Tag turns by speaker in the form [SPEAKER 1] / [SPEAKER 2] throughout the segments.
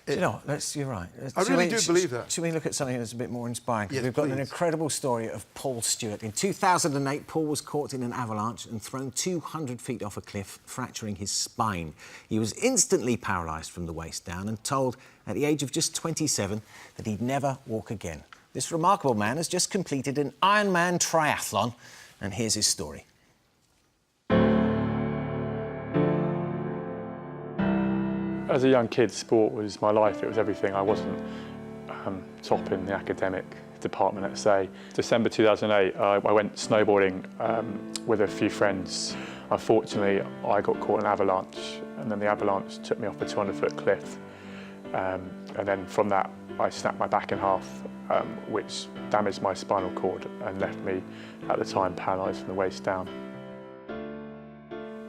[SPEAKER 1] Do you know what? You're right.
[SPEAKER 2] I really do believe that.
[SPEAKER 1] Should we look at something that's a bit more inspiring?
[SPEAKER 2] Yes,
[SPEAKER 1] we've got
[SPEAKER 2] please.
[SPEAKER 1] an incredible story of Paul Stewart. In 2008, Paul was caught in an avalanche and thrown 200 feet off a cliff, fracturing his spine. He was instantly paralysed from the waist down and told at the age of just 27 that he'd never walk again. This remarkable man has just completed an Ironman triathlon, and here's his story.
[SPEAKER 3] As a young kid, sport was my life, it was everything. I wasn't top in the academic department, let's say. December 2008, I went snowboarding with a few friends. Unfortunately, I got caught in an avalanche, and then the avalanche took me off a 200-foot cliff. And then from that, I snapped my back in half, which damaged my spinal cord and left me, at the time, paralysed from the waist down.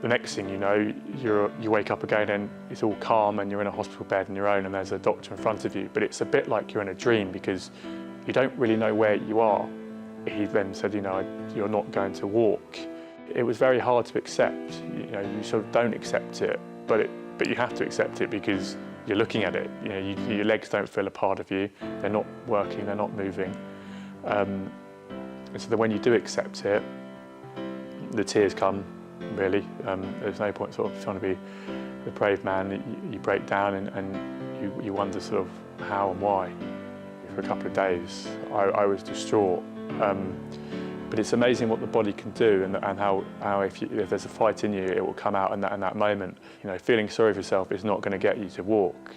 [SPEAKER 3] The next thing you know, you wake up again and it's all calm and you're in a hospital bed on your own and there's a doctor in front of you. But it's a bit like you're in a dream because you don't really know where you are. He then said, you know, you're not going to walk. It was very hard to accept. You know, you sort of don't accept it, but you have to accept it because you're looking at it. You know, your legs don't feel a part of you. They're not working, they're not moving. And so then when you do accept it, the tears come. Really, there's no point sort of trying to be the brave man. You break down and you wonder sort of how and why. For a couple of days, I was distraught. But it's amazing what the body can do and how if there's a fight in you, it will come out in that moment. You know, feeling sorry for yourself is not going to get you to walk.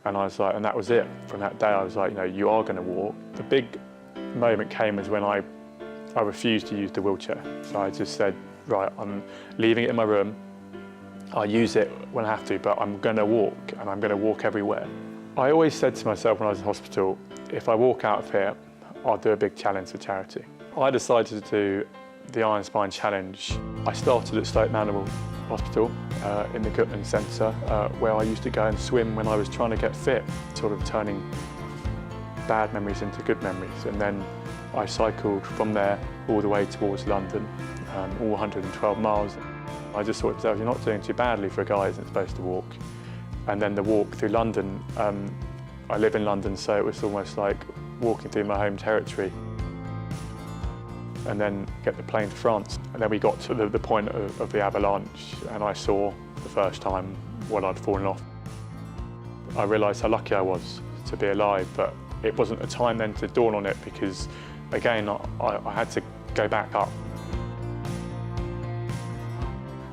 [SPEAKER 3] And I was like, and that was it. From that day, I was like, you know, you are going to walk. The big moment came was when I refused to use the wheelchair. So I just said, right, I'm leaving it in my room. I'll use it when I have to, but I'm going to walk, and I'm going to walk everywhere. I always said to myself when I was in hospital, if I walk out of here, I'll do a big challenge for charity. I decided to do the Iron Spine Challenge. I started at Stoke Mandeville Hospital in the Gutman Centre, where I used to go and swim when I was trying to get fit, sort of turning bad memories into good memories. And then I cycled from there all the way towards London, all 112 miles. I just thought to myself, you're not doing too badly for a guy who isn't supposed to walk. And then the walk through London, I live in London, so it was almost like walking through my home territory. And then get the plane to France. And then we got to the point of the avalanche, and I saw the first time what I'd fallen off. I realised how lucky I was to be alive, but it wasn't a time then to dawn on it because, again, I had to go back up.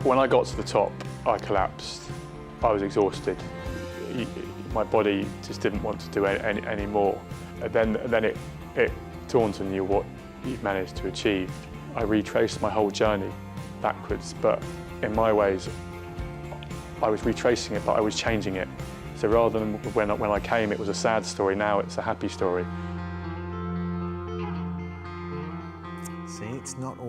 [SPEAKER 3] When I got to the top, I collapsed. I was exhausted. My body just didn't want to do any more. And then it dawns on you what you've managed to achieve. I retraced my whole journey backwards, but in my ways, I was retracing it, but I was changing it. So rather than when I came, it was a sad story, now it's a happy story.
[SPEAKER 1] See, it's not all